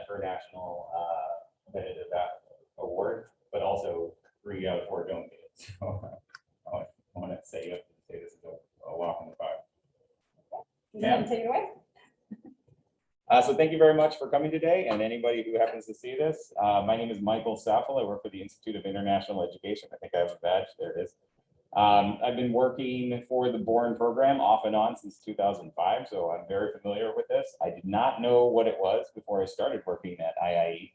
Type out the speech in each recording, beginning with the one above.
for national competitive award, but also 3 out of 4 don't get it. So I want to say this is a walk in the park. Yeah. Take it away. So thank you very much for coming today, and anybody who happens to see this. My name is Michael Staffel. I work for the Institute of International Education. I think I have a badge. There it is. I've been working for the Boren program off and on since 2005, so I'm very familiar with this. I did not know what it was before I started working at IIE,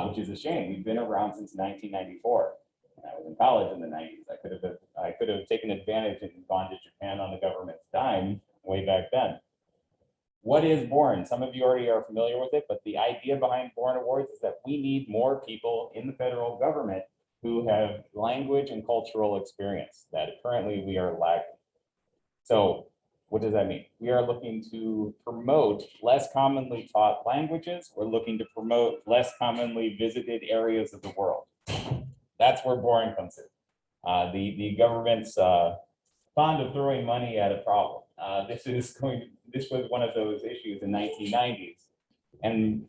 which is a shame. We've been around since 1994. I was in college in the 90s. I could have taken advantage and gone to Japan on the government's dime way back then. What is Boren? Some of you already are familiar with it, but the idea behind Boren Awards is that we need more people in the federal government who have language and cultural experience that currently we are lacking. So what does that mean? We are looking to promote less commonly taught languages. We're looking to promote less commonly visited areas of the world. That's where Boren comes in. The government's fond of throwing money at a problem. This was one of those issues in 1990s, and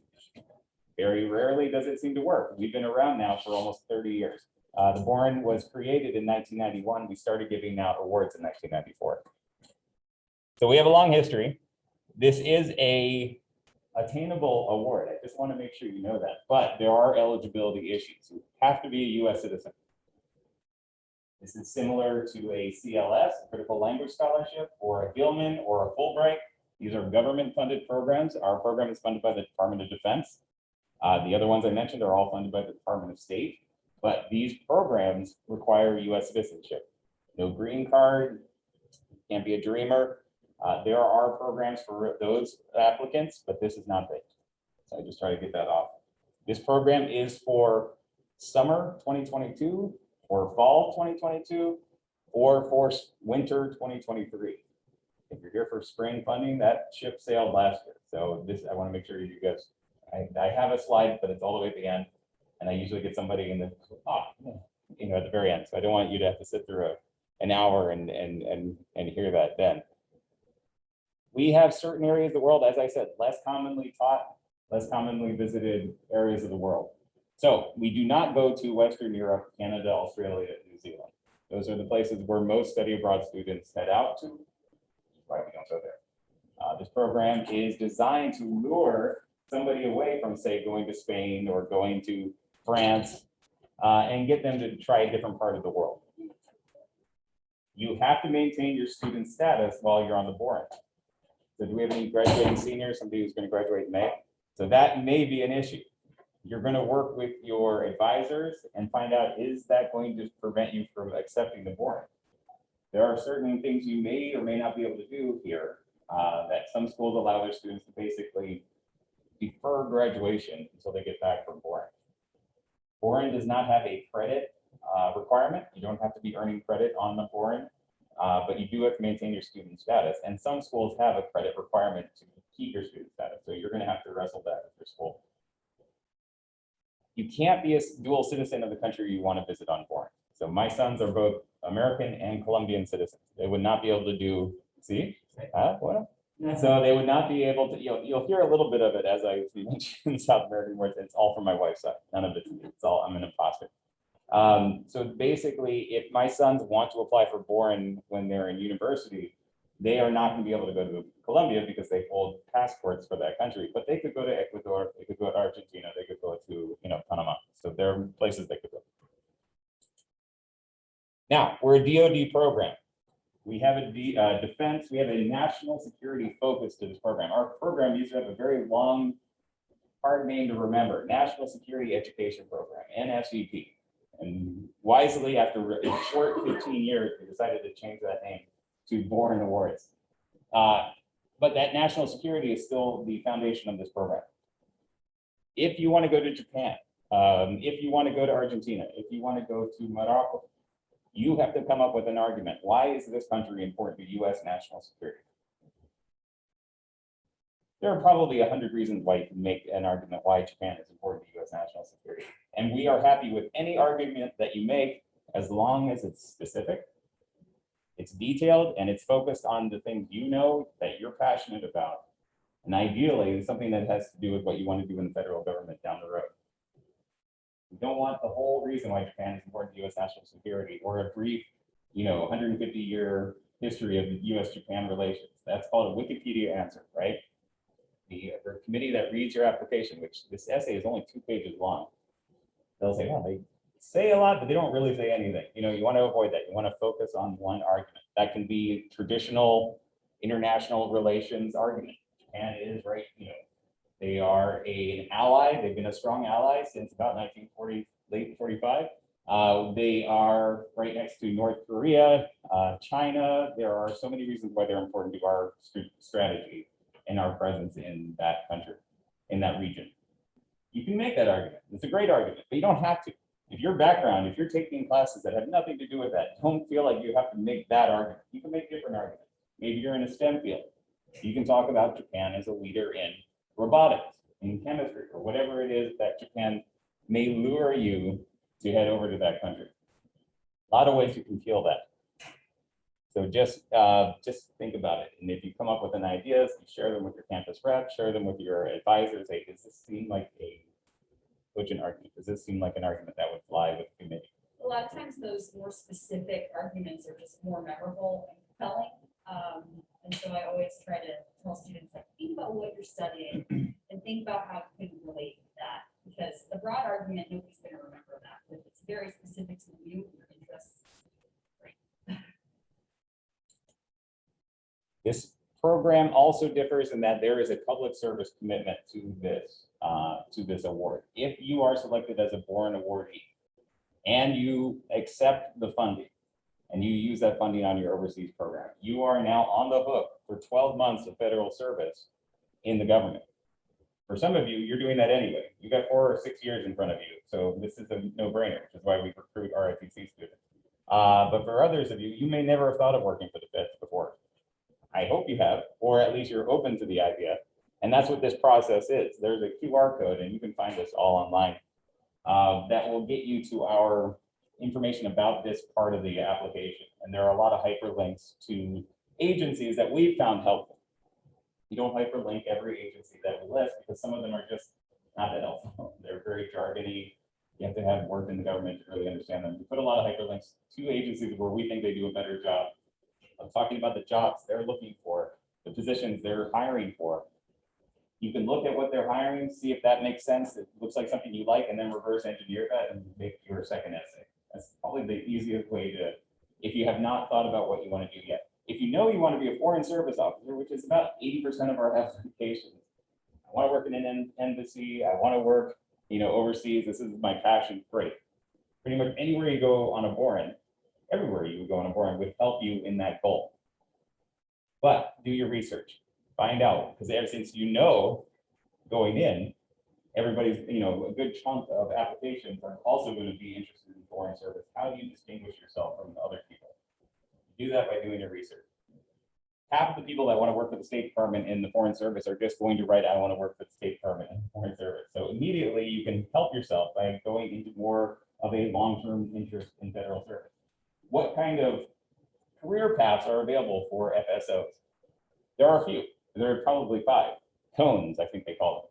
very rarely does it seem to work. We've been around now for almost 30 years. The Boren was created in 1991. We started giving out awards in 1994. So we have a long history. This is a attainable award. I just want to make sure you know that, but there are eligibility issues. You have to be a US citizen. This is similar to a CLS, a Critical Language Scholarship, or a Gilman or a Fulbright. These are government-funded programs. Our program is funded by the Department of Defense. The other ones I mentioned are all funded by the Department of State, but these programs require US citizenship. No green card, can't be a dreamer. There are programs for those applicants, but this is not it. So I just try to get that off. This program is for summer 2022, or fall 2022, or for winter 2023. If you're here for spring funding, that ship sailed last year. So this, I want to make sure you guys, I have a slide, but it's all the way at the end. And I usually get somebody in the, at the very end. So I don't want you to have to sit through an hour and hear that then. We have certain areas of the world, as I said, less commonly taught, less commonly visited areas of the world. So we do not go to Western Europe, Canada, Australia, New Zealand. Those are the places where most study abroad students head out to. That's why we don't go there. This program is designed to lure somebody away from, say, going to Spain or going to France and get them to try a different part of the world. You have to maintain your student status while you're on the Boren. So do we have any graduating seniors, somebody who's going to graduate in May? So that may be an issue. You're going to work with your advisors and find out, is that going to prevent you from accepting the Boren? There are certain things you may or may not be able to do here that some schools allow their students to basically defer graduation until they get back from Boren. Boren does not have a credit requirement. You don't have to be earning credit on the Boren, but you do have to maintain your student status. And some schools have a credit requirement to keep your student status. So you're going to have to wrestle that with your school. You can't be a dual citizen of the country you want to visit on Boren. So my sons are both American and Colombian citizens. They would not be able to do, see? What? So they would not be able to, you'll hear a little bit of it as I mentioned South American words. It's all from my wife's side. None of it's all, I'm an imposter. So basically, if my sons want to apply for Boren when they're in university, they are not going to be able to go to Colombia because they hold passports for that country, but they could go to Ecuador, they could go to Argentina, they could go to, Panama. So there are places they could go. Now, we're a DoD program. We have a defense, we have a national security focus to this program. Our program used to have a very long, hard name to remember, National Security Education Program, NSEP. And wisely, after a short 15 years, we decided to change that name to Boren Awards. But that national security is still the foundation of this program. If you want to go to Japan, if you want to go to Argentina, if you want to go to Morocco, you have to come up with an argument. Why is this country important to US national security? There are probably 100 reasons why you can make an argument why Japan is important to US national security. And we are happy with any argument that you make as long as it's specific, it's detailed, and it's focused on the things you know that you're passionate about. And ideally, it's something that has to do with what you want to do in the federal government down the road. You don't want the whole reason why Japan is important to U.S. national security or a brief, 150-year history of U.S.-Japan relations. That's called a Wikipedia answer, right? The committee that reads your application, which this essay is only 2 pages long, they'll say, well, they say a lot, but they don't really say anything. You want to avoid that. You want to focus on one argument. That can be traditional international relations argument. Japan is, right, they are an ally. They've been a strong ally since about 1940, late 45. They are right next to North Korea, China. There are so many reasons why they're important to our strategy and our presence in that country, in that region. You can make that argument. It's a great argument, but you don't have to. If your background, if you're taking classes that have nothing to do with that, don't feel like you have to make that argument. You can make different arguments. Maybe you're in a STEM field. You can talk about Japan as a leader in robotics, in chemistry, or whatever it is that Japan may lure you to head over to that country. A lot of ways you can feel that. So just think about it. And if you come up with an ideas, you share them with your campus rep, share them with your advisors. Hey, does this seem like a cogent argument? Does this seem like an argument that would fly with the committee? A lot of times those more specific arguments are just more memorable and compelling. And so I always try to tell students, like, think about what you're studying and think about how you can relate to that. Because the broad argument, nobody's going to remember that. But if it's very specific to you, your interests. This program also differs in that there is a public service commitment to this award. If you are selected as a Boren awardee and you accept the funding and you use that funding on your overseas program, you are now on the hook for 12 months of federal service in the government. For some of you, you're doing that anyway. You got 4 or 6 years in front of you. So this is a no-brainer, which is why we recruit ROTC students. But for others of you, you may never have thought of working for the Feds before. I hope you have, or at least you're open to the idea. And that's what this process is. There's a QR code, and you can find this all online, that will get you to our information about this part of the application. And there are a lot of hyperlinks to agencies that we've found helpful. You don't hyperlink every agency that we list because some of them are just not that helpful. They're very jargony. You have to have worked in the government to really understand them. We put a lot of hyperlinks to agencies where we think they do a better job of talking about the jobs they're looking for, the positions they're hiring for. You can look at what they're hiring, see if that makes sense. It looks like something you like, and then reverse engineer that and make your second essay. That's probably the easiest way to, if you have not thought about what you want to do yet. If you know you want to be a foreign service officer, which is about 80% of our applications, I want to work in an embassy, I want to work, overseas, this is my passion, great. Pretty much anywhere you go on a Boren, everywhere you would go on a Boren would help you in that goal. But do your research, find out, because ever since going in, everybody's, a good chunk of applications are also going to be interested in foreign service. How do you distinguish yourself from other people? You do that by doing your research. Half of the people that want to work for the State Department in the Foreign Service are just going to write, I want to work for the State Department in the Foreign Service. So immediately you can help yourself by going into more of a long-term interest in federal service. What kind of career paths are available for FSOs? There are a few. There are probably 5 cones, I think they call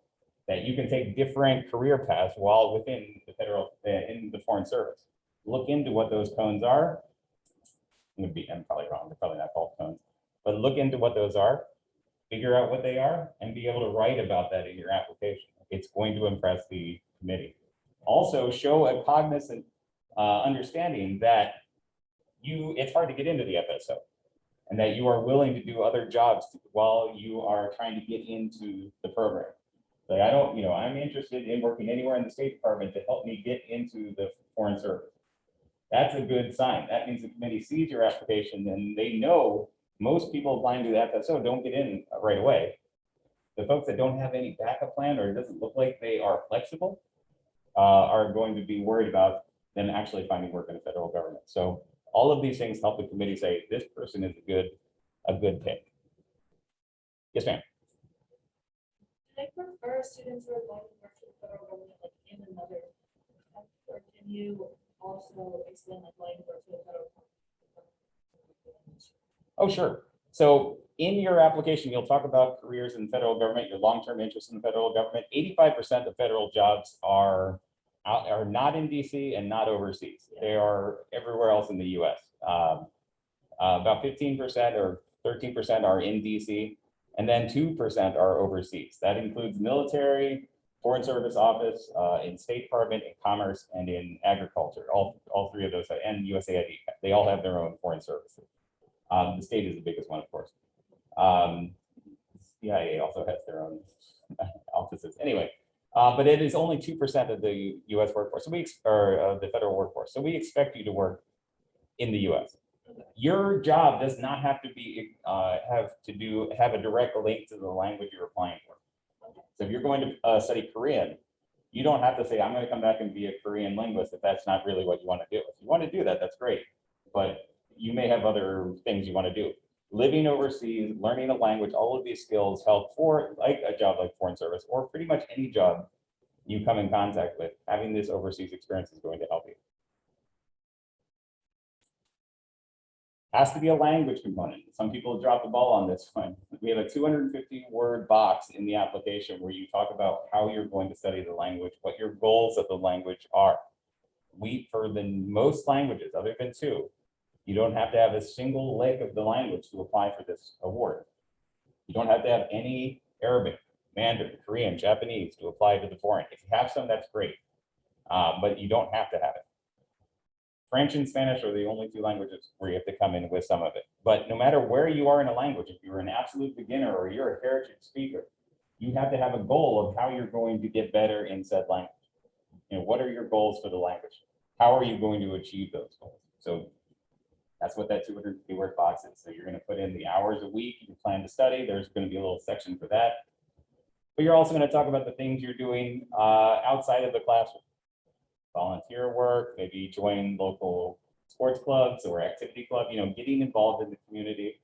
them, that you can take different career paths while within the in the Foreign Service. Look into what those cones are. I'm probably wrong. They're probably not called cones, but look into what those are, figure out what they are, and be able to write about that in your application. It's going to impress the committee. Also, show a cognizant understanding that it's hard to get into the FSO and that you are willing to do other jobs while you are trying to get into the program. Like I'm interested in working anywhere in the State Department to help me get into the Foreign Service. That's a good sign. That means the committee sees your application and they know most people applying to the FSO don't get in right away. The folks that don't have any backup plan or it doesn't look like they are flexible are going to be worried about them actually finding work in the federal government. So all of these things help the committee say this person is a good pick. Yes, ma'am. Can I prefer students who are going to work for the federal government like in another country, or can you also extend like going to work for the federal government? Oh, sure. So In your application, you'll talk about careers in the federal government, your long-term interest in the federal government. 85% of federal jobs are not in DC and not overseas. They are everywhere else in the US. About 15% or 13% are in DC, and then 2% are overseas. That includes military, Foreign Service Office, in State Department, in Commerce, and in Agriculture. All three of those, and USAID. They all have their own foreign services. The state is the biggest one, of course. CIA also has their own offices. Anyway, but it is only 2% of the U.S. workforce, so the federal workforce. So we expect you to work in the U.S. Your job does not have to be have a direct link to the language you're applying for. So if you're going to study Korean, you don't have to say, I'm going to come back and be a Korean linguist if that's not really what you want to do. If you want to do that, that's great. But you may have other things you want to do. Living overseas, learning a language, all of these skills help for like a job like Foreign Service or pretty much any job you come in contact with. Having this overseas experience is going to help you. Has to be a language component. Some people drop the ball on this one. We have a 250-word box in the application where you talk about how you're going to study the language, what your goals of the language are. For the most languages, other than 2, you don't have to have a single leg of the language to apply for this award. You don't have to have any Arabic, Mandarin, Korean, Japanese to apply to the foreign. If you have some, that's great, but you don't have to have it. French and Spanish are the only 2 languages where you have to come in with some of it. But no matter where you are in a language, if you're an absolute beginner or you're a heritage speaker, you have to have a goal of how you're going to get better in said language. You know, what are your goals for the language? How are you going to achieve those goals? So that's what that 250-word box is. So you're going to put in the hours a week you plan to study. There's going to be a little section for that. But you're also going to talk about the things you're doing outside of the classroom. Volunteer work, maybe join local sports clubs or activity club, you know, getting involved in the community,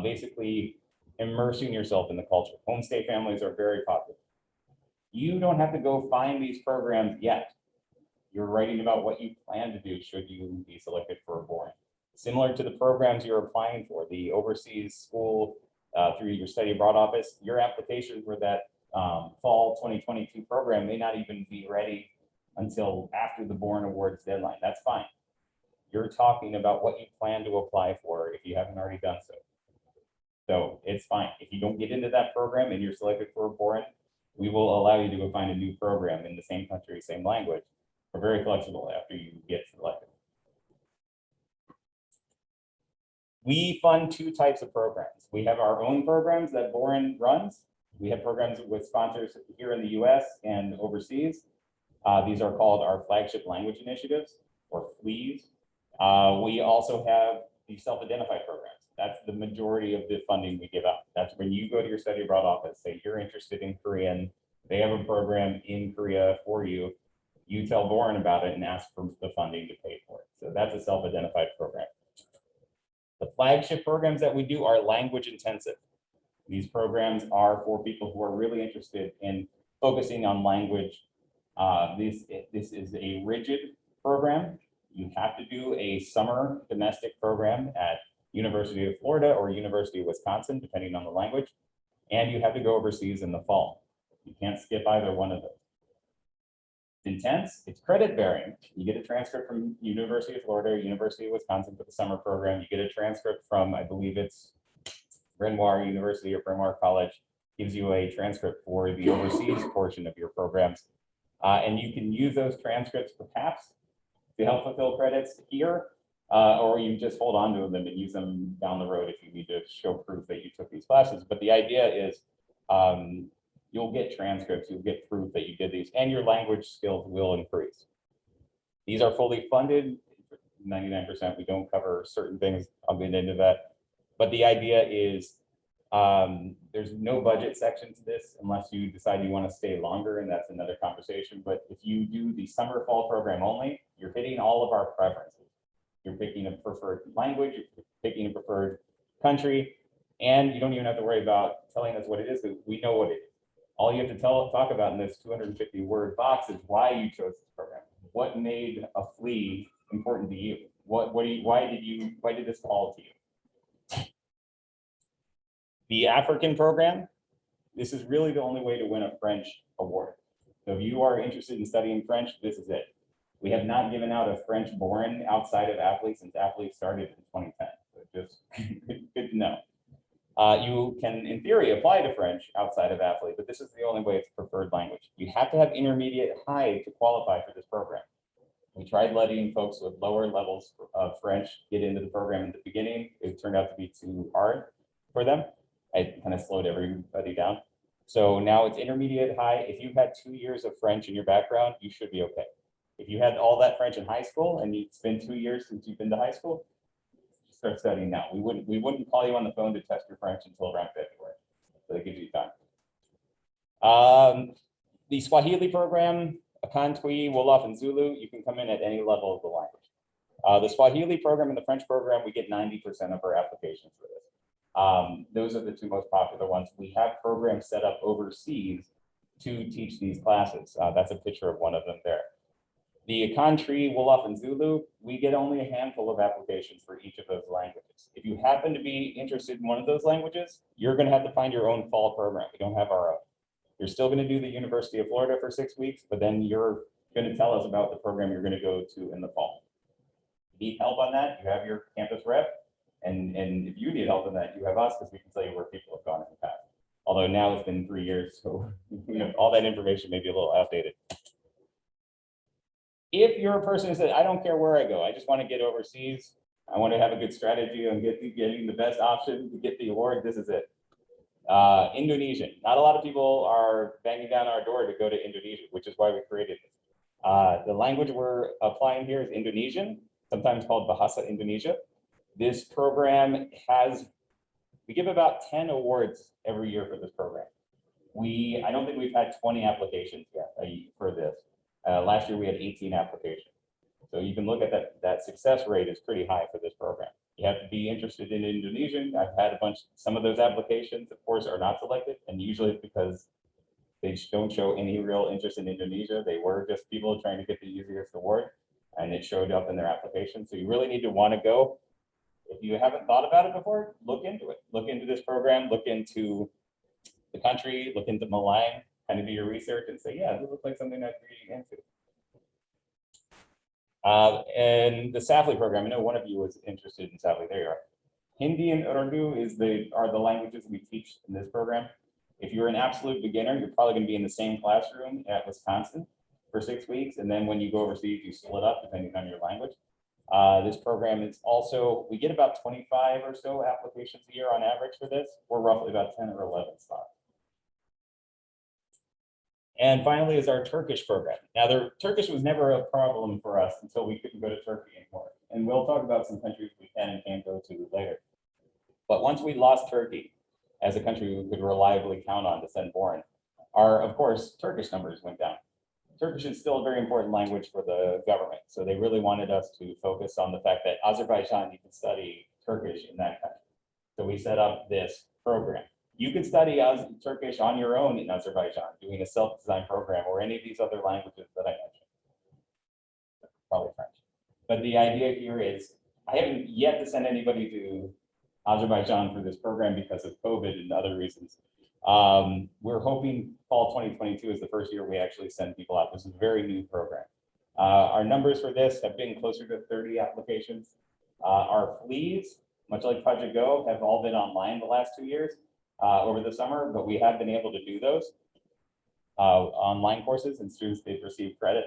basically immersing yourself in the culture. Homestay families are very popular. You don't have to go find these programs yet. You're writing about what you plan to do should you be selected for a Boren. Similar to the programs you're applying for, the overseas school through your study abroad office, your application for that fall 2022 program may not even be ready until after the Boren Awards deadline. That's fine. You're talking about what you plan to apply for if you haven't already done so. So it's fine. If you don't get into that program and you're selected for a Boren, we will allow you to go find a new program in the same country, same language. We're very flexible after you get selected. We fund 2 types of programs. We have our own programs that Boren runs. We have programs with sponsors here in the US and overseas. These are called our flagship language initiatives, or FLEs. We also have the self-identified programs. That's the majority of the funding we give out. That's when you go to your study abroad office, say you're interested in Korean, they have a program in Korea for you. You tell Boren about it and ask for the funding to pay for it. So that's a self-identified program. The flagship programs that we do are language intensive. These programs are for people who are really interested in focusing on language. This is a rigid program. You have to do a summer domestic program at University of Florida or University of Wisconsin, depending on the language. And you have to go overseas in the fall. You can't skip either one of those. It's intense, it's credit bearing. You get a transcript from University of Florida, University of Wisconsin for the summer program. You get a transcript from, I believe it's Brenoir University or Brenoir College, gives you a transcript for the overseas portion of your programs. And you can use those transcripts perhaps to help fulfill credits here, or you just hold on to them and use them down the road if you need to show proof that you took these classes. But the idea is you'll get transcripts, you'll get proof that you did these, and your language skills will increase. These are fully funded, 99%. We don't cover certain things. I'll get into that. But the idea is there's no budget section to this unless you decide you want to stay longer, and that's another conversation. But if you do the summer fall program only, you're hitting all of our preferences. You're picking a preferred language, you're picking a preferred country, and you don't even have to worry about telling us what it is, because we know what it is. All you have to talk about in this 250-word box is why you chose this program. What made a FLE important to you? Why did this call to you? The African program, this is really the only way to win a French award. So if you are interested in studying French, this is it. We have not given out a French Boren outside of athletes since athletes started in 2010. So just good to know. You can, in theory, apply to French outside of athlete, but this is the only way it's preferred language. You have to have intermediate high to qualify for this program. We tried letting folks with lower levels of French get into the program in the beginning. It turned out to be too hard for them. It kind of slowed everybody down. So now it's intermediate high. If you've had 2 years of French in your background, you should be okay. If you had all that French in high school and it's been 2 years since you've been to high school, start studying now. We wouldn't call you on the phone to test your French until around February. So that gives you time. The Swahili program, Akan, Twi, Wolof, and Zulu, you can come in at any level of the language. The Swahili program and the French program, we get 90% of our applications for this. Those are the two most popular ones. We have programs set up overseas to teach these classes. That's a picture of one of them there. The Akan, Twi, Wolof, and Zulu, we get only a handful of applications for each of those languages. If you happen to be interested in one of those languages, you're going to have to find your own fall program. We don't have our own. You're still going to do the University of Florida for 6 weeks, but then you're going to tell us about the program you're going to go to in the fall. If you need help on that, you have your campus rep. And if you need help on that, you have us, because we can tell you where people have gone in the past. Although now it's been 3 years, so all that information may be a little outdated. If you're a person who says, I don't care where I go, I just want to get overseas, I want to have a good strategy on getting the best option to get the award, this is it. Indonesian. Not a lot of people are banging down our door to go to Indonesia, which is why we created this. The language we're applying here is Indonesian, sometimes called Bahasa Indonesia. This program we give about 10 awards every year for this program. I don't think we've had 20 applications yet for this. Last year we had 18 applications. So you can look at that success rate is pretty high for this program. You have to be interested in Indonesian. I've had some of those applications, of course, are not selected, and usually it's because they don't show any real interest in Indonesia. They were just people trying to get the easiest award, and it showed up in their application. So you really need to want to go. If you haven't thought about it before, look into it. Look into this program, look into the country, look into Malang, kind of do your research and say, yeah, this looks like something I'd be into. And the SAFLI program, I know one of you was interested in SAFLI, there you are. Hindi and Urdu are the languages we teach in this program. If you're an absolute beginner, you're probably going to be in the same classroom at Wisconsin for 6 weeks. And then when you go overseas, you split up depending on your language. This program is also, we get about 25 or so applications a year on average for this. We're roughly about 10 or 11 spots. And finally is our Turkish program. Now, the Turkish was never a problem for us until we couldn't go to Turkey anymore. And we'll talk about some countries we can and can't go to later. But once we lost Turkey as a country we could reliably count on to send Boren, of course, Turkish numbers went down. Turkish is still a very important language for the government. So they really wanted us to focus on the fact that Azerbaijan, you can study Turkish in that country. So we set up this program. You can study Turkish on your own in Azerbaijan, doing a self-designed program or any of these other languages that I mentioned. Probably French. But the idea here is, I haven't yet to send anybody to Azerbaijan for this program because of COVID and other reasons. We're hoping fall 2022 is the first year we actually send people out. This is a very new program. Our numbers for this have been closer to 30 applications. Our fleas, much like Project Go, have all been online the last 2 years. Over the summer, but we have been able to do those online courses, and students did receive credit,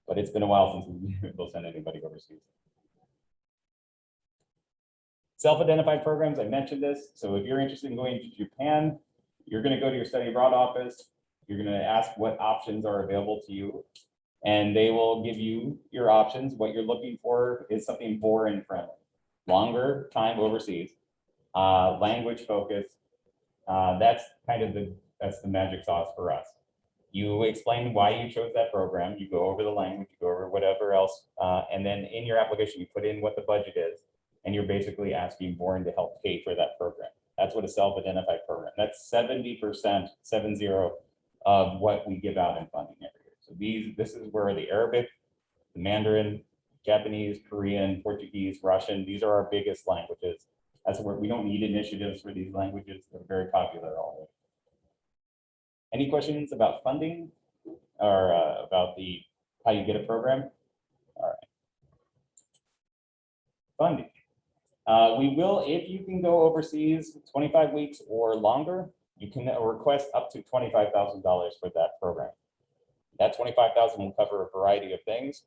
but it's been a while since we've been able to send anybody overseas. Self-identified programs, I mentioned this. So if you're interested in going to Japan, you're going to go to your study abroad office. You're going to ask what options are available to you, and they will give you your options. What you're looking for is something Boren friendly, longer time overseas, language focused. That's the magic sauce for us. You explain why you chose that program, you go over the language, you go over whatever else, and then in your application, you put in what the budget is, and you're basically asking Boren to help pay for that program. That's what a self-identified program. That's 70%, 70, of what we give out in funding every year. So this is where the Arabic, the Mandarin, Japanese, Korean, Portuguese, Russian, these are our biggest languages. That's where we don't need initiatives for these languages. They're very popular already. Any questions about funding or about how you get a program? All right. Funding. We will, if you can go overseas 25 weeks or longer, you can request up to $25,000 for that program. That $25,000 will cover a variety of things.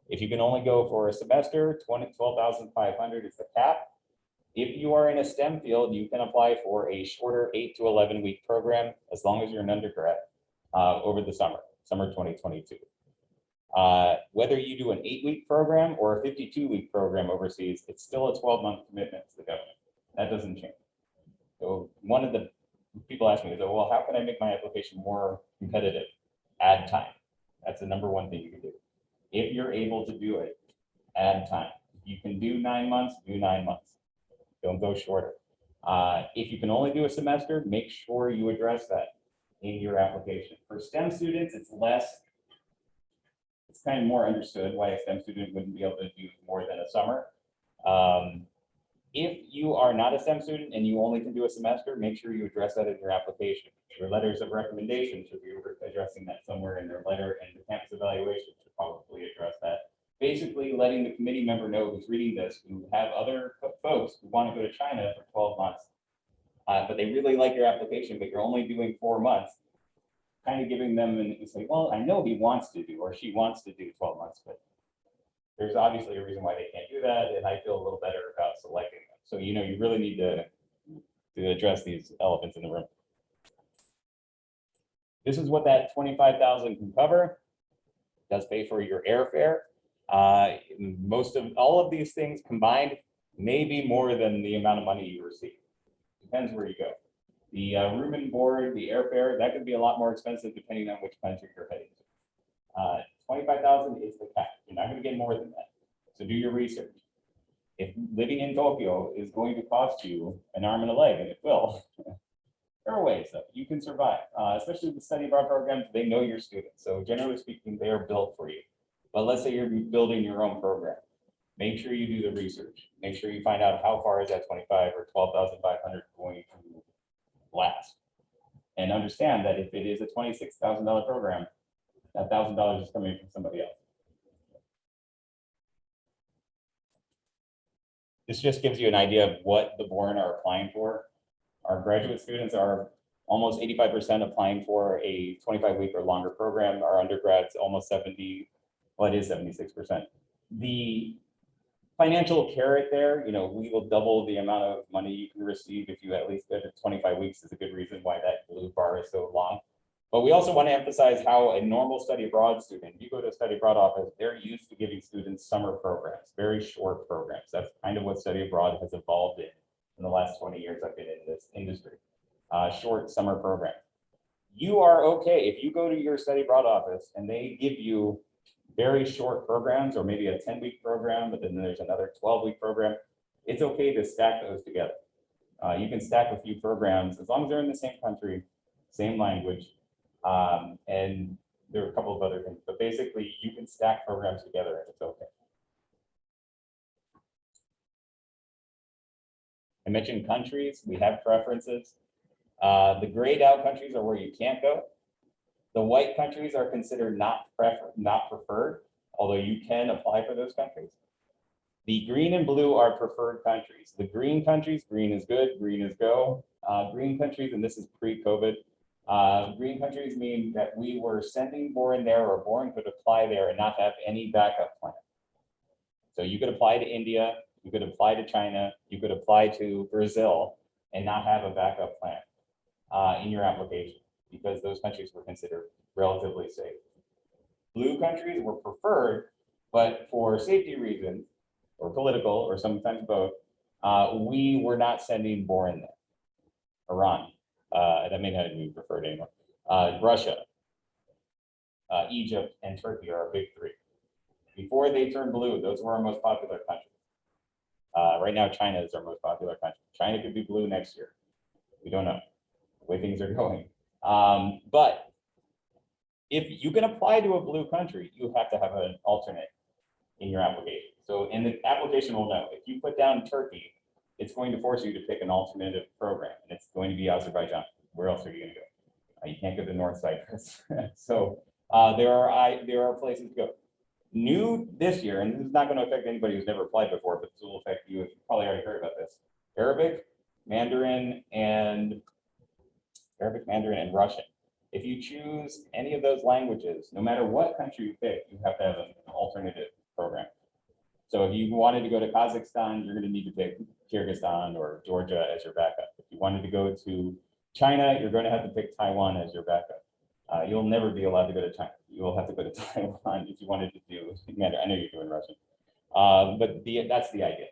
If you can only go for a semester, $12,500 is the cap. If you are in a STEM field, you can apply for a shorter 8 to 11 week program as long as you're an undergrad over the summer 2022. Whether you do an 8-week program or a 52-week program overseas, it's still a 12-month commitment to the government. That doesn't change. So one of the people ask me, they go, well, how can I make my application more competitive? Add time. That's the number one thing you can do. If you're able to do it, add time. If you can do 9 months, do 9 months. Don't go shorter. If you can only do a semester, make sure you address that in your application. For STEM students, it's kind of more understood why a STEM student wouldn't be able to do more than a summer. If you are not a STEM student and you only can do a semester, make sure you address that in your application. Your letters of recommendation should be addressing that somewhere in their letter, and the campus evaluation should probably address that. Basically letting the committee member know who's reading this, who have other folks who want to go to China for 12 months, but they really like your application, but you're only doing 4 months, kind of giving them, and it's like, well, I know he wants to do, or she wants to do 12 months, but there's obviously a reason why they can't do that, and I feel a little better about selecting them. So, you really need to address these elephants in the room. This is what that $25,000 can cover. It does pay for your airfare. Most of all of these things combined may be more than the amount of money you receive. Depends where you go. The room and board, the airfare, that could be a lot more expensive depending on which country you're heading to. $25,000 is the cap. You're not going to get more than that. So do your research. If living in Tokyo is going to cost you an arm and a leg, and it will, there are ways that you can survive, especially the study abroad programs. They know your students. So generally speaking, they are built for you. But let's say you're building your own program. Make sure you do the research. Make sure you find out how far is that 25 or 12,500 going to last. And understand that if it is a $26,000 program, that $1,000 is coming from somebody else. This just gives you an idea of what the Boren are applying for. Our graduate students are almost 85% applying for a 25-week or longer program. Our undergrads almost 70, well, it is 76%. The financial carrot there, we will double the amount of money you can receive if you at least go to 25 weeks is a good reason why that blue bar is so long. But we also want to emphasize how a normal study abroad student, you go to a study abroad office, they're used to giving students summer programs, very short programs. That's kind of what study abroad has evolved in the last 20 years I've been in this industry, short summer programs. You are okay if you go to your study abroad office and they give you very short programs, or maybe a 10-week program, but then there's another 12-week program. It's okay to stack those together. You can stack a few programs as long as they're in the same country, same language, and there are a couple of other things, but basically you can stack programs together and it's okay. I mentioned countries, we have preferences. The grayed out countries are where you can't go. The white countries are considered not preferred, although you can apply for those countries. The green and blue are preferred countries. The green countries, green is good, green is go. Green countries, and this is pre-COVID, green countries mean that we were sending Boren there, or Boren could apply there and not have any backup plan. So you could apply to India, you could apply to China, you could apply to Brazil and not have a backup plan in your application, because those countries were considered relatively safe. Blue countries were preferred, but for safety reasons, or political, or sometimes both, we were not sending Boren there. Iran, that may not be preferred anymore. Russia, Egypt, and Turkey are our big three. Before they turned blue, those were our most popular countries. Right now, China is our most popular country. China could be blue next year. We don't know the way things are going. But if you can apply to a blue country, you have to have an alternate in your application. So in the application, we'll know if you put down Turkey, it's going to force you to pick an alternative program, and it's going to be Azerbaijan. Where else are you going to go? You can't go to North Cyprus. So there are places to go. New this year, and this is not going to affect anybody who's never applied before, but this will affect you if you probably already heard about this. Arabic, Mandarin, and Russian. If you choose any of those languages, no matter what country you pick, you have to have an alternative program. So if you wanted to go to Kazakhstan, you're going to need to pick Kyrgyzstan or Georgia as your backup. If you wanted to go to China, you're going to have to pick Taiwan as your backup. You'll never be allowed to go to China. You will have to go to Taiwan if you wanted to do Mandarin. I know you're doing Russian, but that's the idea.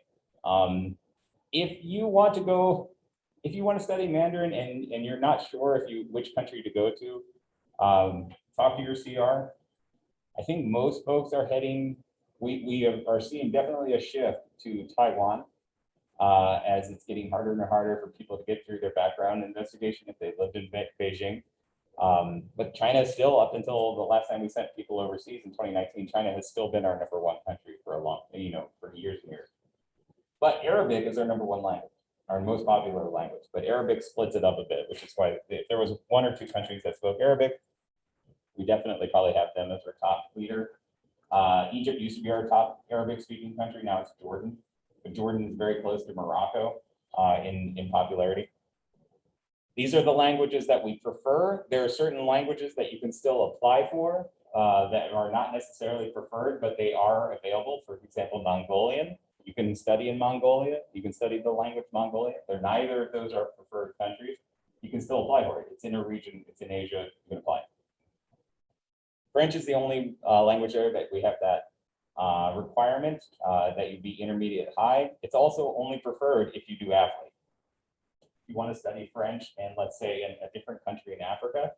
If you want to study Mandarin and you're not sure which country to go to, talk to your CR. I think most folks are heading. We are seeing definitely a shift to Taiwan as it's getting harder and harder for people to get through their background investigation if they lived in Beijing. But China is still, up until the last time we sent people overseas in 2019, China has still been our #1 country for for years and years. But Arabic is our #1 language, our most popular language. But Arabic splits it up a bit, which is why if there was 1 or 2 countries that spoke Arabic, we definitely probably have them as our top leader. Egypt used to be our top Arabic speaking country. Now it's Jordan. But Jordan is very close to Morocco in popularity. These are the languages that we prefer. There are certain languages that you can still apply for that are not necessarily preferred, but they are available. For example, Mongolian. You can study in Mongolia. You can study the language Mongolian. Neither of those are preferred countries. You can still apply for it. It's in a region. It's in Asia. You can apply. French is the only language there that we have that requirement that you be intermediate high. It's also only preferred if you do athlete. If you want to study French and let's say in a different country in Africa,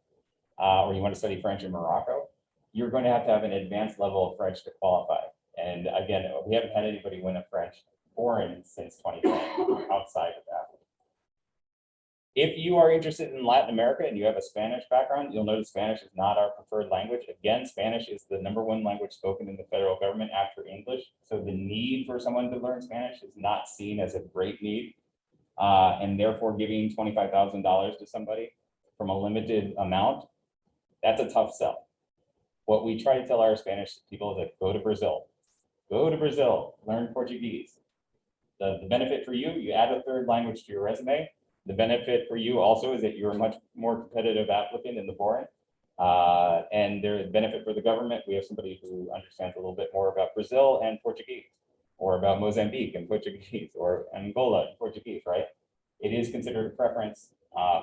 or you want to study French in Morocco, you're going to have an advanced level of French to qualify. And again, we haven't had anybody win a French Boren since 2020 outside of Africa. If you are interested in Latin America and you have a Spanish background, you'll notice Spanish is not our preferred language. Again, Spanish is the #1 language spoken in the federal government after English. So the need for someone to learn Spanish is not seen as a great need. And therefore giving $25,000 to somebody from a limited amount, that's a tough sell. What we try to tell our Spanish people is that go to Brazil. Go to Brazil, learn Portuguese. The benefit for you, you add a 3rd language to your resume. The benefit for you also is that you're a much more competitive applicant in the Boren. And the benefit for the government, we have somebody who understands a little bit more about Brazil and Portuguese, or about Mozambique and Portuguese, or Angola and Portuguese, right? It is considered a preference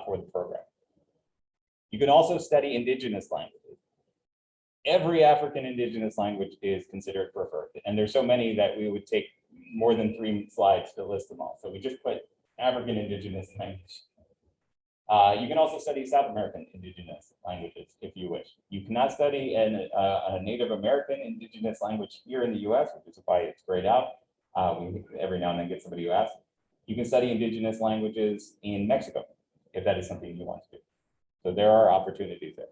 for the program. You can also study indigenous languages. Every African indigenous language is considered preferred. And there's so many that we would take more than 3 slides to list them all. So we just put African indigenous language. You can also study South American indigenous languages if you wish. You cannot study a Native American indigenous language here in the US, which is why it's grayed out. We every now and then get somebody who asks. You can study indigenous languages in Mexico, if that is something you want to do. So there are opportunities there.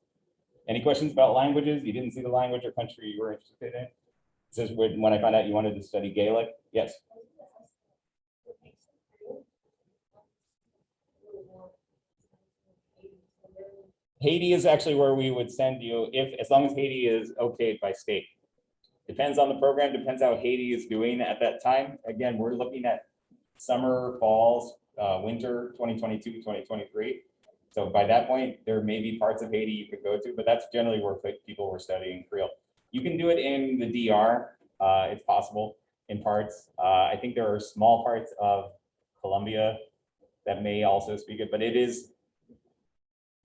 Any questions about languages? You didn't see the language or country you were interested in? This is when I found out you wanted to study Gaelic. Yes. Haiti is actually where we would send you as long as Haiti is okayed by state. Depends on the program, depends how Haiti is doing at that time. Again, we're looking at summer, fall, winter 2022, 2023. So by that point, there may be parts of Haiti you could go to, but that's generally where people were studying Creole. You can do it in the DR. It's possible in parts. I think there are small parts of Colombia that may also speak it, but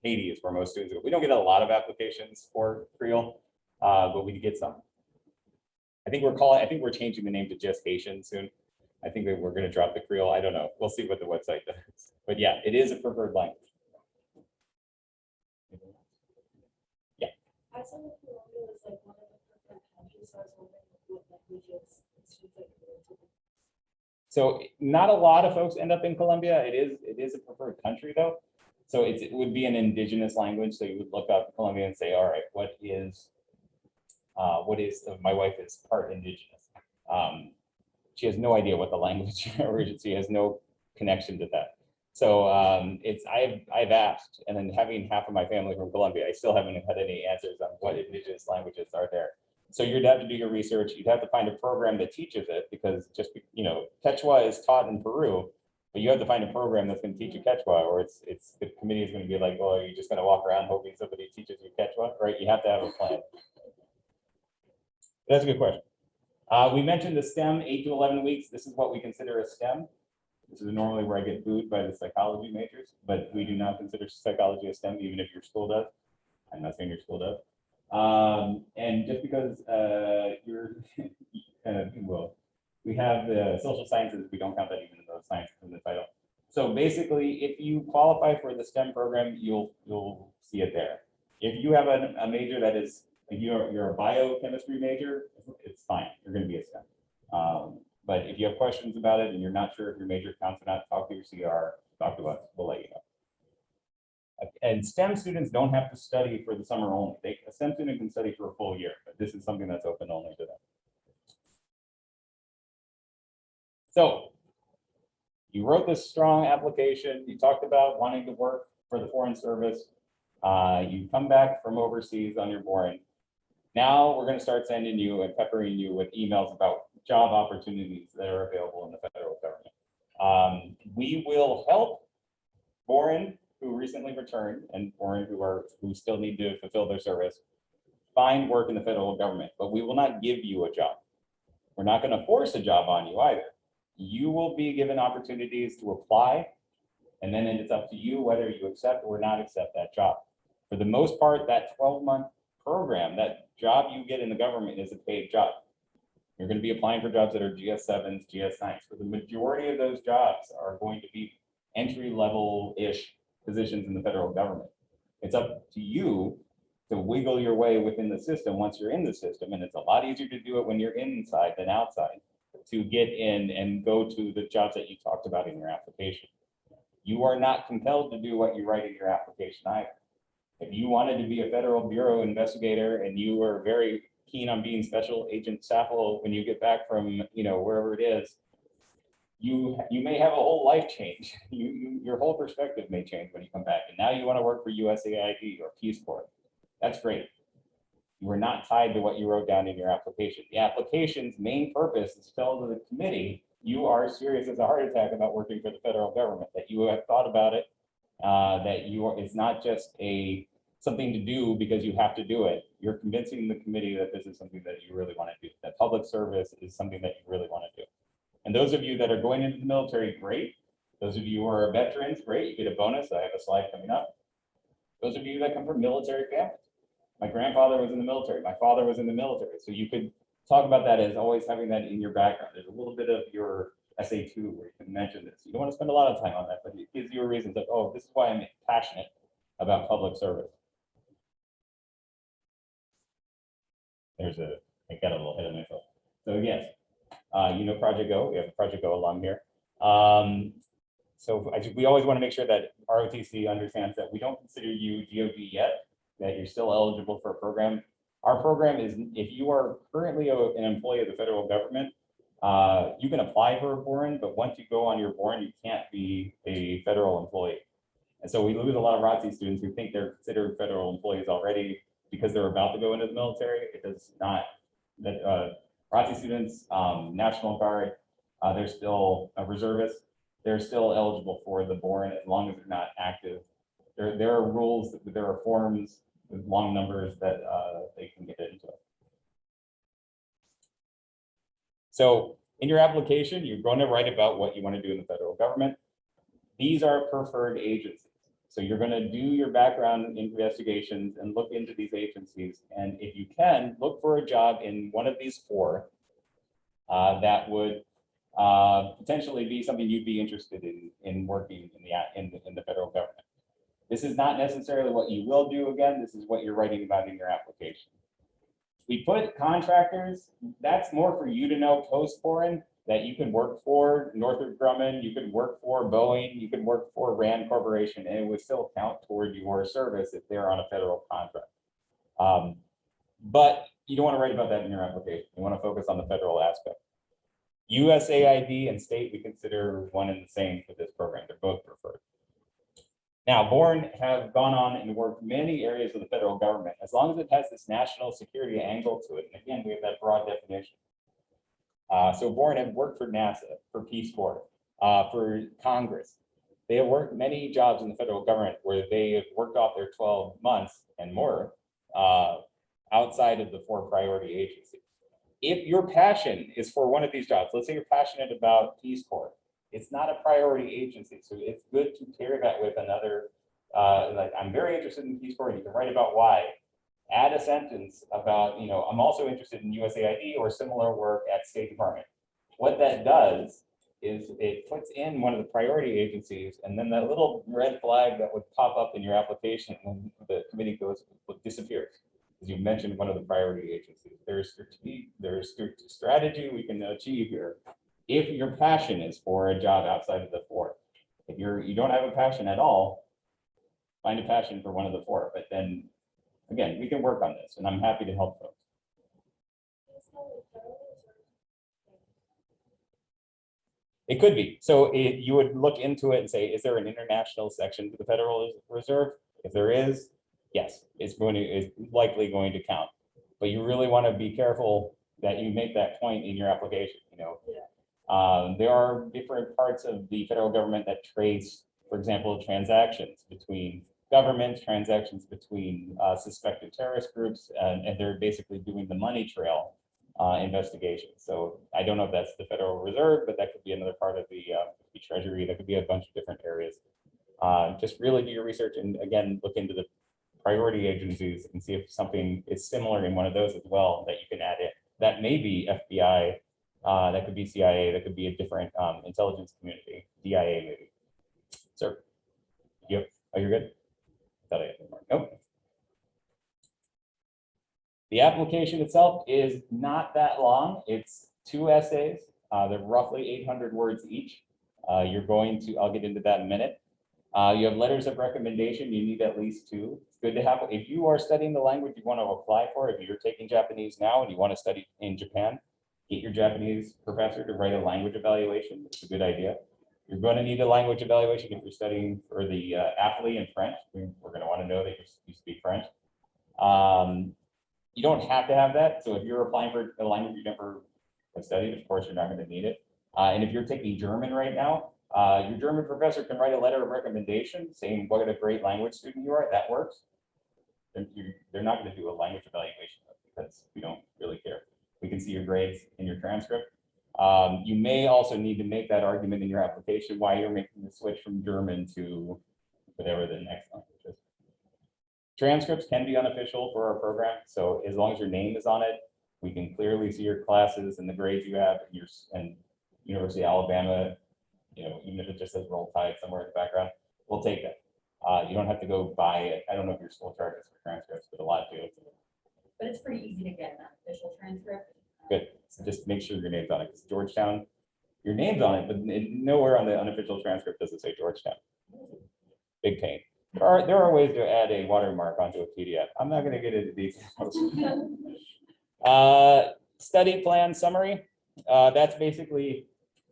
Haiti is where most students go. We don't get a lot of applications for Creole, but we get some. I think we're changing the name to just Haitian soon. I think that we're going to drop the Creole. I don't know. We'll see what the website does. But yeah, it is a preferred language. Yeah. I saw that Colombia was like one of the preferred countries, so I was wondering what languages students like to learn. So not a lot of folks end up in Colombia. It is a preferred country though. So it would be an indigenous language. So you would look up Colombia and say, all right, what is my wife is part indigenous. She has no idea what the language or she has no connection to that. So I've asked, and then having half of my family from Colombia, I still haven't had any answers on what indigenous languages are there. So you'd have to do your research. You'd have to find a program that teaches it, because just, Quechua is taught in Peru, but you have to find a program that's going to teach you Quechua, or it's the committee is going to be like, well, are you just going to walk around hoping somebody teaches you Quechua, right? You have to have a plan. That's a good question. We mentioned the STEM, 8 to 11 weeks. This is what we consider a STEM. This is normally where I get booed by the psychology majors, but we do not consider psychology a STEM, even if your school does. I'm not saying your school does. And just because you're, well, we have the social sciences, we don't count that even in those sciences in the title. So basically, if you qualify for the STEM program, you'll see it there. If you have a major that is, if you're a biochemistry major, it's fine. You're going to be a STEM. But if you have questions about it and you're not sure if your major counts or not, talk to your CR, talk to us, we'll let you know. And STEM students don't have to study for the summer only. A STEM student can study for a full year, but this is something that's open only to them. So you wrote this strong application. You talked about wanting to work for the Foreign Service. You come back from overseas on your Boren. Now we're going to start sending you and peppering you with emails about job opportunities that are available in the federal government. We will help Boren, who recently returned, and Boren who still need to fulfill their service, find work in the federal government, but we will not give you a job. We're not going to force a job on you either. You will be given opportunities to apply, and then it's up to you whether you accept or not accept that job. For the most part, that 12-month program, that job you get in the government is a paid job. You're going to be applying for jobs that are GS7s, GS9s. For the majority of those jobs are going to be entry-level-ish positions in the federal government. It's up to you to wiggle your way within the system once you're in the system, and it's a lot easier to do it when you're inside than outside, to get in and go to the jobs that you talked about in your application. You are not compelled to do what you write in your application either. If you wanted to be a federal bureau investigator and you were very keen on being Special Agent Sappho when you get back from, wherever it is, you may have a whole life change. Your whole perspective may change when you come back. And now you want to work for USAID or Peace Corps. That's great. You are not tied to what you wrote down in your application. The application's main purpose is to tell the committee you are serious as a heart attack about working for the federal government, that you have thought about it, that it's not just something to do because you have to do it. You're convincing the committee that this is something that you really want to do, that public service is something that you really want to do. And those of you that are going into the military, great. Those of you who are veterans, great, you get a bonus. I have a slide coming up. Those of you that come from military families. My grandfather was in the military. My father was in the military. So you could talk about that as always having that in your background. There's a little bit of your SA2 where you can mention this. You don't want to spend a lot of time on that, but it gives you a reason that, oh, this is why I'm passionate about public service. I got a little ahead of myself. So yes, Project Go, we have a Project Go alum here. So we always want to make sure that ROTC understands that we don't consider you DOD yet, that you're still eligible for a program. Our program is, if you are currently an employee of the federal government, you can apply for a Boren, but once you go on your Boren, you can't be a federal employee. And so we lose a lot of ROTC students who think they're considered federal employees already because they're about to go into the military. It does not. ROTC students, National Guard, they're still a reservist. They're still eligible for the Boren as long as they're not active. There are rules, there are forms with long numbers that they can get into. So in your application, you're going to write about what you want to do in the federal government. These are preferred agencies. So you're going to do your background investigations and look into these agencies. And if you can, look for a job in one of these four that would potentially be something you'd be interested in working in the federal government. This is not necessarily what you will do again. This is what you're writing about in your application. We put contractors, that's more for you to know post-Boren, that you can work for Northrop Grumman, you could work for Boeing, you could work for Rand Corporation, and it would still count toward your service if they're on a federal contract. But you don't want to write about that in your application. You want to focus on the federal aspect. USAID and state, we consider one and the same for this program. They're both preferred. Now, Boren have gone on and worked many areas of the federal government, as long as it has this national security angle to it. And again, we have that broad definition. So Boren have worked for NASA, for Peace Corps, for Congress. They have worked many jobs in the federal government where they have worked off their 12 months and more outside of the 4 priority agencies. If your passion is for one of these jobs, let's say you're passionate about Peace Corps, it's not a priority agency. So it's good to pair that with another, like I'm very interested in Peace Corps, you can write about why. Add a sentence about, I'm also interested in USAID or similar work at State Department. What that does is it puts in one of the priority agencies, and then that little red flag that would pop up in your application when the committee goes, disappears. As you mentioned, one of the priority agencies. There's strategy we can achieve here if your passion is for a job outside of the 4. If you don't have a passion at all, find a passion for one of the 4. But then again, we can work on this, and I'm happy to help folks. It could be. So you would look into it and say, is there an international section to the Federal Reserve? If there is, yes, it's likely going to count. But you really want to be careful that you make that point in your application. There are different parts of the federal government that trace, for example, transactions between governments, transactions between suspected terrorist groups, and they're basically doing the money trail investigation. So I don't know if that's the Federal Reserve, but that could be another part of the Treasury. That could be a bunch of different areas. Just really do your research and again, look into the priority agencies and see if something is similar in one of those as well that you can add in. That may be FBI, that could be CIA, that could be a different intelligence community, DIA maybe. Sir, yep, oh, you're good? Thought I had more. Nope. The application itself is not that long. It's 2 essays. They're roughly 800 words each. I'll get into that in a minute. You have letters of recommendation. You need at least 2. It's good to have. If you are studying the language you want to apply for, if you're taking Japanese now and you want to study in Japan, get your Japanese professor to write a language evaluation. It's a good idea. You're going to need a language evaluation if you're studying for the AFLI in French. We're going to want to know that you speak French. You don't have to have that. So if you're applying for a language you never have studied, of course, you're not going to need it. And if you're taking German right now, your German professor can write a letter of recommendation saying what a great language student you are. That works. They're not going to do a language evaluation because we don't really care. We can see your grades in your transcript. You may also need to make that argument in your application why you're making the switch from German to whatever the next language is. Transcripts can be unofficial for our program. So as long as your name is on it, we can clearly see your classes and the grades you have and University of Alabama, even if it just says Roll Tide somewhere in the background, we'll take that. You don't have to go buy it. I don't know if your school charges for transcripts, but a lot do. But it's pretty easy to get an official transcript. Good. So just make sure your name's on it. Because Georgetown, your name's on it, but nowhere on the unofficial transcript does it say Georgetown. Big pain. There are ways to add a watermark onto a PDF. I'm not going to get into details. Study plan summary. That's basically,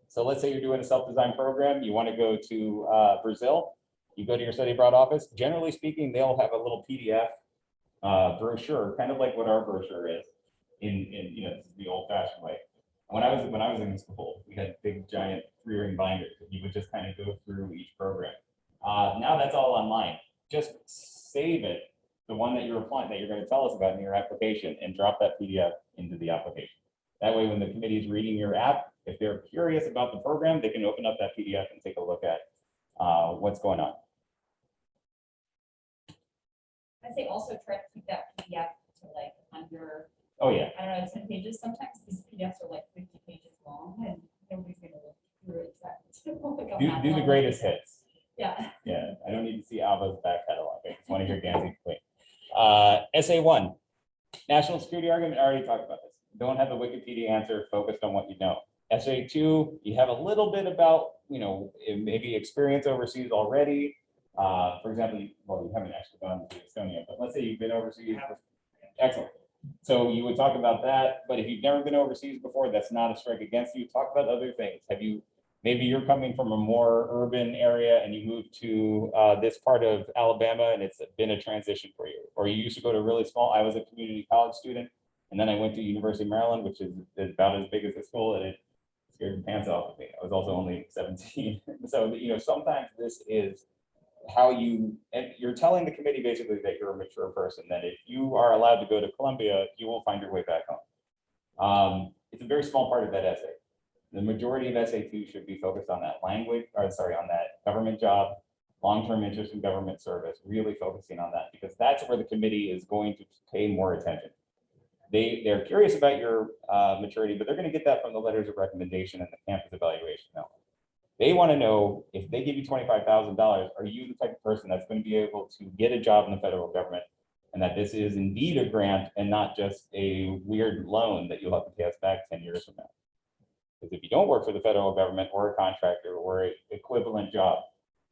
so let's say you're doing a self-designed program. You want to go to Brazil. You go to your study abroad office. Generally speaking, they'll have a little PDF brochure, kind of like what our brochure is. In this is the old-fashioned way. When I was in school, we had big giant 3-ring binders that you would just kind of go through each program. Now that's all online. Just save it, the one that you're applying, that you're going to tell us about in your application, and drop that PDF into the application. That way, when the committee is reading your app, if they're curious about the program, they can open up that PDF and take a look at what's going on. I'd say also try to keep that PDF to like under. Oh yeah. I don't know, 10 pages. Sometimes these PDFs are like 50 pages long, and nobody's going to look through it. Do the greatest hits. Yeah. Yeah, I don't need to see Alva's back catalog. I just want to hear dancing queen. Essay 1, national security argument. I already talked about this. Don't have the Wikipedia answer. Focused on what you know. Essay 2, you have a little bit about maybe experience overseas already. For example, you haven't actually gone to Estonia, but let's say you've been overseas. Excellent. So you would talk about that, but if you've never been overseas before, that's not a strike against you. Talk about other things. Maybe you're coming from a more urban area and you moved to this part of Alabama and it's been a transition for you. Or you used to go to really small, I was a community college student, and then I went to University of Maryland, which is about as big as the school, and it scared the pants off of me. I was also only 17. So, sometimes this is how and you're telling the committee basically that you're a mature person, that if you are allowed to go to Columbia, you will find your way back home. It's a very small part of that essay. The majority of essay 2 should be focused on that language, or sorry, on that government job, long-term interest in government service, really focusing on that, because that's where the committee is going to pay more attention. They're curious about your maturity, but they're going to get that from the letters of recommendation and the campus evaluation. No. They want to know, if they give you $25,000, are you the type of person that's going to be able to get a job in the federal government, and that this is indeed a grant and not just a weird loan that you'll have to pay us back 10 years from now. Because if you don't work for the federal government or a contractor or an equivalent job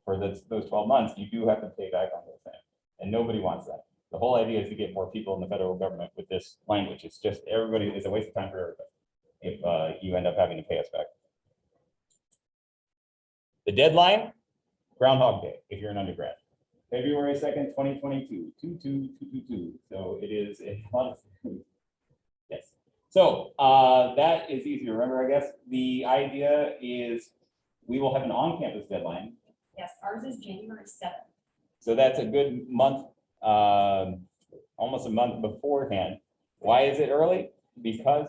for those 12 months, you do have to pay back on those things. And nobody wants that. The whole idea is to get more people in the federal government with this language. It's just everybody, it's a waste of time for everybody if you end up having to pay us back. The deadline, Groundhog Day, if you're an undergrad. February 2nd, 2022, 22222. So it is a month. Yes. So that is easy to remember, I guess. The idea is we will have an on-campus deadline. Yes, ours is January 7th. So that's a good month, almost a month beforehand. Why is it early? Because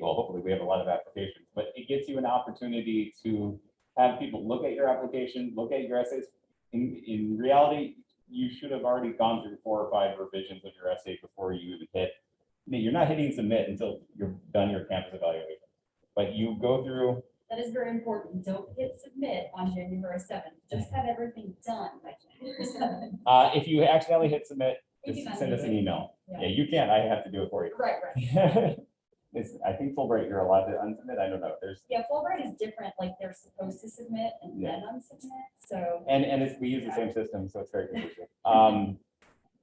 well, hopefully we have a lot of applications, but it gives you an opportunity to have people look at your application, look at your essays. In reality, you should have already gone through 4 or 5 revisions of your essay before you even hit. You're not hitting submit until you're done your campus evaluation, but you go through. That is very important. Don't hit submit on January 7th. Just have everything done by January 7th. If you accidentally hit submit, You just can send us an email. Yeah. Yeah, you can't. I have to do it for you. Right, right. I think Fulbright, you're allowed to unsubmit. I don't know. Yeah, Fulbright is different. Like they're supposed to submit and then unsubmit. So. And we use the same system, so it's very confusing.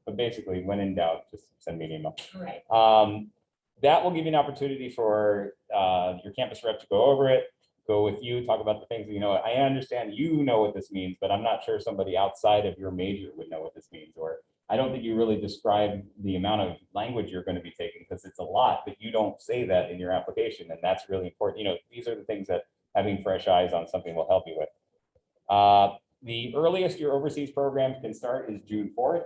But basically, when in doubt, just send me an email. Right. That will give you an opportunity for your campus rep to go over it, go with you, talk about the things that you know. I understand you know what this means, but I'm not sure somebody outside of your major would know what this means. Or I don't think you really describe the amount of language you're going to be taking, because it's a lot, but you don't say that in your application, and that's really important. These are the things that having fresh eyes on something will help you with. The earliest your overseas program can start is June 4th.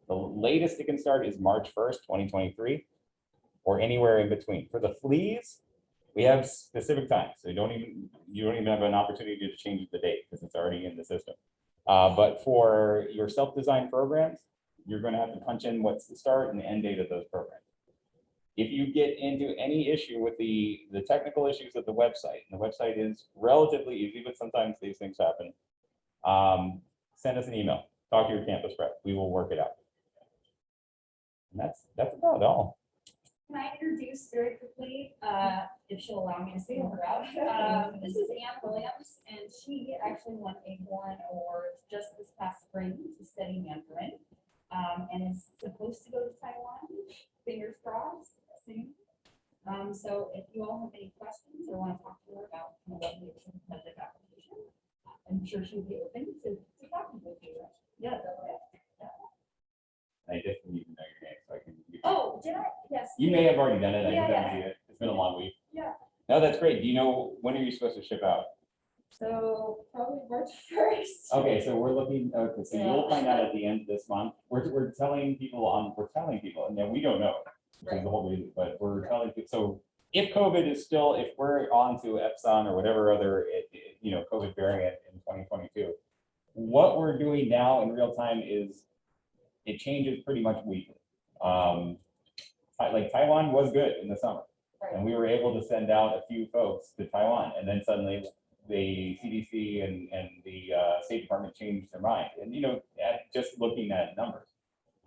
The latest it can start is March 1st, 2023, or anywhere in between. For the fleas, we have specific times, so you don't even have an opportunity to change the date because it's already in the system. But for your self-designed programs, you're going to have to punch in what's the start and the end date of those programs. If you get into any issue with the technical issues of the website, and the website is relatively easy, but sometimes these things happen, send us an email, talk to your campus rep, we will work it out. And that's about all. Can I introduce very quickly, if she'll allow me to single her out? This is Anne Williams, and she actually won a Boren Award just this past spring to study Mandarin, and is supposed to go to Taiwan, fingers crossed, soon. So if you all have any questions or want to talk to her about what the competitive application, I'm sure she'll be open to talking with you. Yeah, that's right. I just need to know your name so I can. Oh, did I? Yes. You may have already done it. I Yeah, didn't yeah. see it. It's been a long week. Yeah. No, that's great. Do you know when are you supposed to ship out? So probably March 1st. Okay, so we're looking. Okay, so Yeah. you'll find out at the end of this month. We're telling people and then we don't know, which is the whole reason. But we're telling people. So if COVID is still, if we're on to Epsilon or whatever other COVID variant in 2022, what we're doing now in real time is it changes pretty much weekly. Like Taiwan was good in the summer, and we were able to send out a few folks to Taiwan, and then suddenly the CDC and the State Department changed their mind, and just looking at numbers,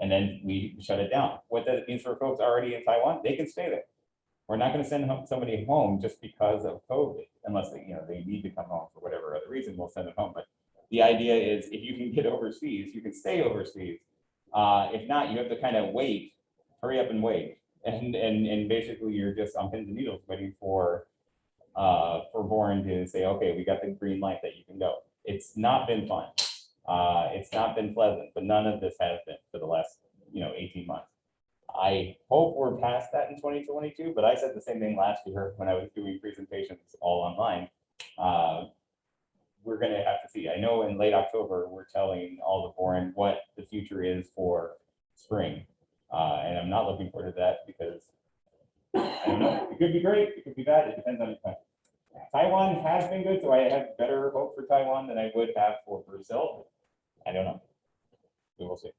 and then we shut it down. What that means for folks already in Taiwan, they can stay there. We're not going to send somebody home just because of COVID, unless they need to come home for whatever other reason. We'll send them home, but the idea is if you can get overseas, you can stay overseas. If not, you have to kind of wait, hurry up and wait. And basically you're just on pins and needles waiting for Boren to say, okay, we got the green light that you can go. It's not been fun. It's not been pleasant, but none of this has been for the last, 18 months. I hope we're past that in 2022, but I said the same thing last year when I was doing presentations all online. We're going to have to see. I know in late October, we're telling all the Boren what the future is for spring. And I'm not looking forward to that because I don't know. It could be great. It could be bad. It depends on your country. Taiwan has been good, so I have better hope for Taiwan than I would have for Brazil. I don't know. We will see.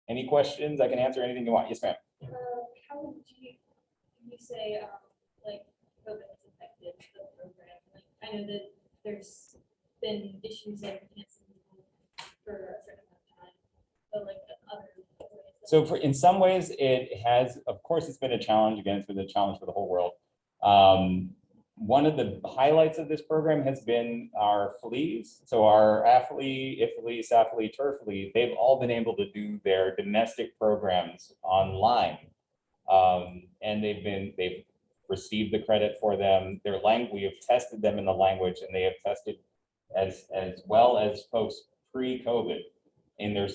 Any questions? I can answer anything you want. Yes, ma'am. How would you say, like, COVID has affected the program? Like, I know that there's been issues like we can't see people for a certain amount of time, but like other ways. So in some ways, it has, of course, it's been a challenge. Again, it's been a challenge for the whole world. One of the highlights of this program has been our FLEs. So our AFLE, IFLE, SAFLE, TERFLE, they've all been able to do their domestic programs online. And they've received the credit for them. Their language, we have tested them in the language, and they have tested as well as folks pre-COVID in their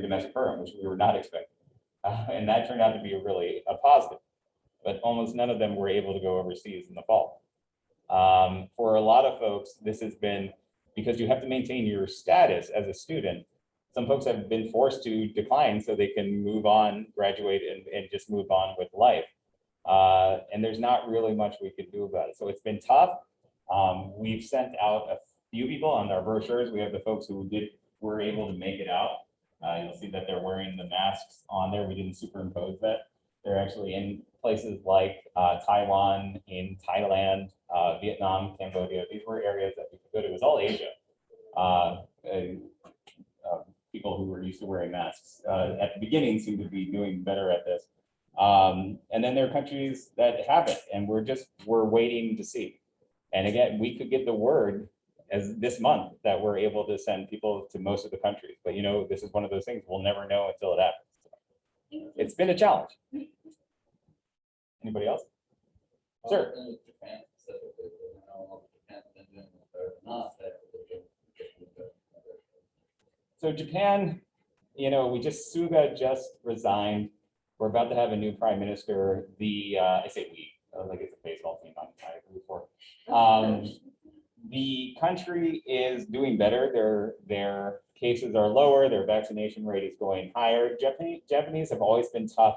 domestic program, which we were not expecting. And that turned out to be really a positive. But almost none of them were able to go overseas in the fall. For a lot of folks, this has been because you have to maintain your status as a student. Some folks have been forced to decline so they can move on, graduate, and just move on with life. And there's not really much we can do about it. So it's been tough. We've sent out a few people on our brochures. We have the folks who were able to make it out. You'll see that they're wearing the masks on there. We didn't superimpose that. They're actually in places like Taiwan, in Thailand, Vietnam, Cambodia. These were areas that we could go to. It was all Asia. People who were used to wearing masks at the beginning seem to be doing better at this. And then there are countries that haven't, and we're waiting to see. And again, we could get the word as this month that we're able to send people to most of the countries. But this is one of those things we'll never know until it happens. It's been a challenge. Anybody else? Sir. Japan specifically, I know Japan's been doing better than us. So Japan, Suga just resigned. We're about to have a new prime minister. I say we, like it's a baseball team I root for. The country is doing better. Their cases are lower. Their vaccination rate is going higher. Japanese have always been tough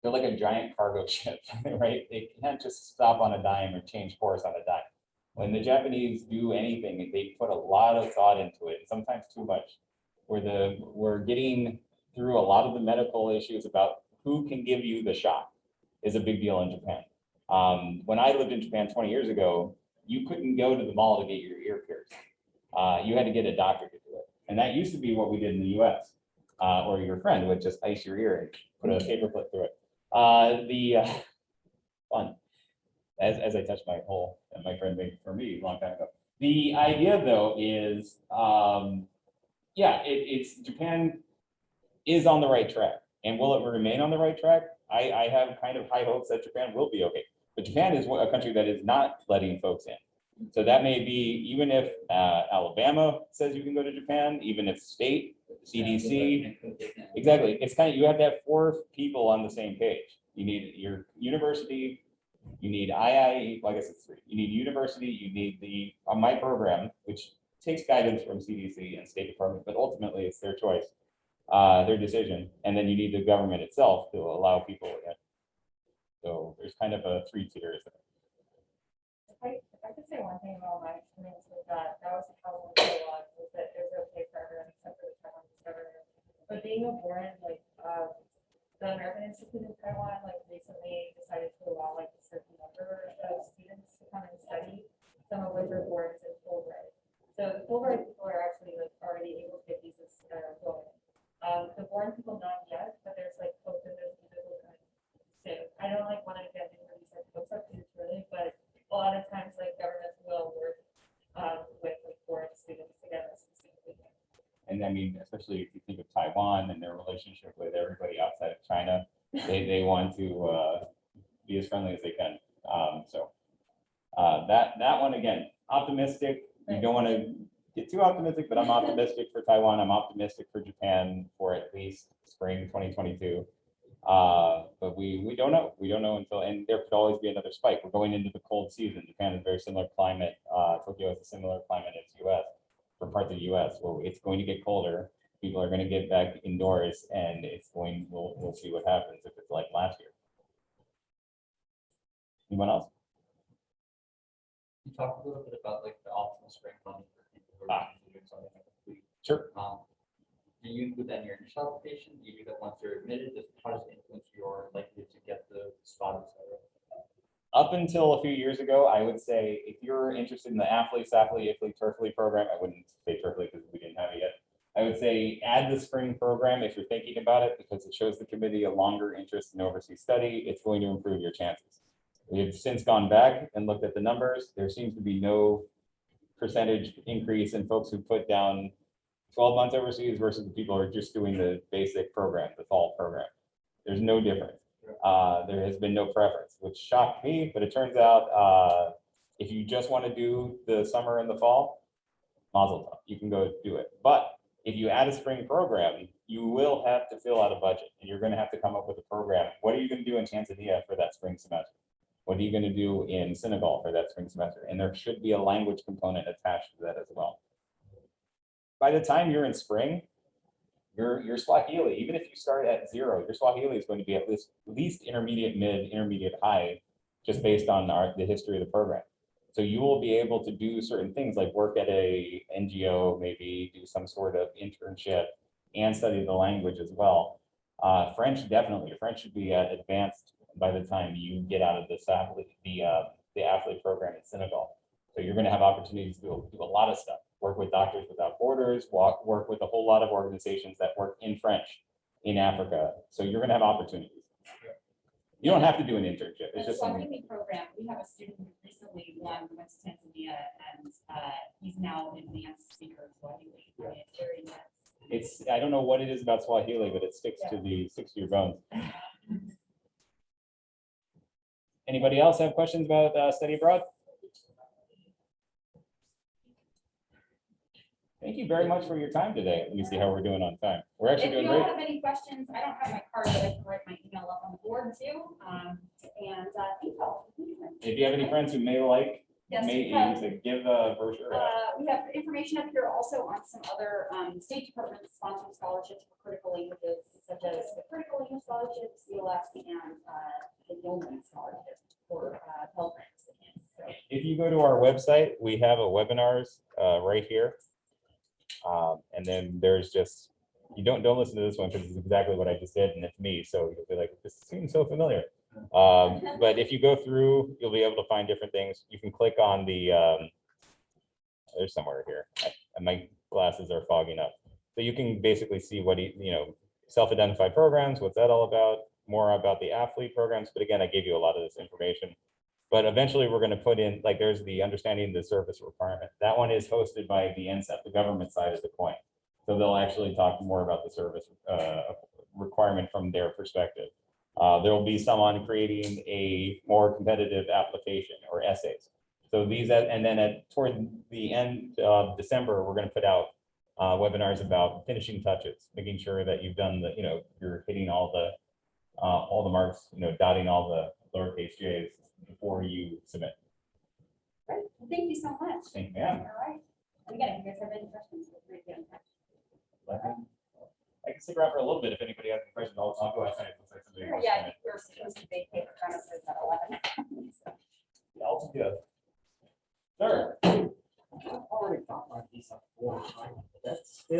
they're like a giant cargo ship, right? They can't just stop on a dime or change course on a dime. When the Japanese do anything, they put a lot of thought into it, sometimes too much. We're getting through a lot of the medical issues about who can give you the shot is a big deal in Japan. When I lived in Japan 20 years ago, you couldn't go to the mall to get your ear pierced. You had to get a doctor to do it. And that used to be what we did in the US, or your friend would just ice your ear and put a paper clip through it. Fun. As I touched my hole that my friend made for me a long time ago. The idea though is, it's Japan is on the right track. And will it remain on the right track? I have kind of high hopes that Japan will be okay. But Japan is a country that is not letting folks in. So that may be, even if Alabama says you can go to Japan, even if state, CDC, exactly. It's kind of, you have to have 4 people on the same page. You need your university, you need IIE, well, I guess it's 3. You need university, you need my program, which takes guidance from CDC and State Department, but ultimately it's their choice, their decision. And then you need the government itself to allow people in. So there's kind of a 3 tiers there. If I could say one thing about my experience with that was the problem with Taiwan, was that it was okay for everyone except for the Taiwanese government. But being a Boren, the American Institute in Taiwan, recently decided to allow a certain number of students to come and study, some of which are Borens and Fulbright. So the Fulbright people are actually already able to get visas that are going. The Boren people not yet, but there's hope that those visas will come soon. I don't want to get into these hopes up because it's really, but a lot of times governments will work with Boren students together specifically. And I mean, especially if you think of Taiwan and their relationship with everybody outside of China, they want to be as friendly as they can. That one again, optimistic. You don't want to get too optimistic, but I'm optimistic for Taiwan. I'm optimistic for Japan for at least spring 2022. But we don't know. We don't know until, and there could always be another spike. We're going into the cold season. Japan is very similar climate. Tokyo has a similar climate as US, for parts of the US, where it's going to get colder. People are going to get back indoors, and we'll see what happens if it's like last year. Anyone else? You talked a little bit about like the optimal spring funding for people who are doing something like a fleet. Sure. Do you include that in your initial application? Do you do that once you're admitted? How does it influence your likelihood to get the spot, et cetera? Up until a few years ago, I would say if you're interested in the AFLI, SAFLI, IFLI, TERFLI program, I wouldn't say TERFLI because we didn't have it yet. I would say add the spring program if you're thinking about it, because it shows the committee a longer interest in overseas study. It's going to improve your chances. We have since gone back and looked at the numbers. There seems to be no percentage increase in folks who put down 12 months overseas versus the people who are just doing the basic program, the fall program. There's no difference. There has been no preference, which shocked me, but it turns out if you just want to do the summer and the fall, mazel tov, you can go do it. But if you add a spring program, you will have to fill out a budget, and you're going to have to come up with a program. What are you going to do in Tanzania for that spring semester? What are you going to do in Senegal for that spring semester? And there should be a language component attached to that as well. By the time you're in spring, your Swahili, even if you start at 0, your Swahili is going to be at least intermediate, mid, intermediate, high, just based on the history of the program. So you will be able to do certain things like work at a NGO, maybe do some sort of internship and study the language as well. French, definitely. French should be advanced by the time you get out of the AFLI program in Senegal. So you're going to have opportunities to do a lot of stuff. Work with Doctors Without Borders, work with a whole lot of organizations that work in French in Africa. So you're going to have opportunities. You don't have to do an internship. It's The just something. Swahili program, we have a student who recently went to Tanzania, and he's now an advanced speaker of Swahili. I mean, it's very intense. I don't know what it is about Swahili, but it sticks to your bones. Anybody else have questions about study abroad? Thank you very much for your time today. Let me see how we're doing on time. We're actually If doing you all great. have any questions, I don't have my card, but I can write my email up on the board too. Thank you all. If you have any friends who may like, Yes, may we have- give a brochure. We have information up here also on some other State Department sponsored scholarships for critical languages, such as the Critical Language Scholarship, CLS, and the Yeoman Scholarship for Pell Grant recipients. So If you go to our website, we have a webinars right here. And then there's just, you don't listen to this one because it's exactly what I just did, and it's me. So you'll be like, this seems so familiar. But if you go through, you'll be able to find different things. You can click on the, there's somewhere here. My glasses are fogging up. So you can basically see what, self-identified programs, what's that all about, more about the AFLI programs. But again, I gave you a lot of this information. But eventually we're going to put in, like, there's the understanding the service requirement. That one is hosted by the NSEP, the government side of the coin. So they'll actually talk more about the service requirement from their perspective. There will be some on creating a more competitive application or essays. So these, and then toward the end of December, we're going to put out webinars about finishing touches, making sure that you've done the, you're hitting all the marks, dotting all the lowercase j's before you submit. Great. Well, thank you so much. Thank you, ma'am. All right. And again, if you guys have any questions, feel free to get in touch. I can stick around for a little bit if anybody has any questions. I'll go outside. Looks like somebody wants to Yeah, I come in. think we're supposed to vacate the premises at 11. So. Yeah, I'll do that. Sir. I've already got my visa for, that's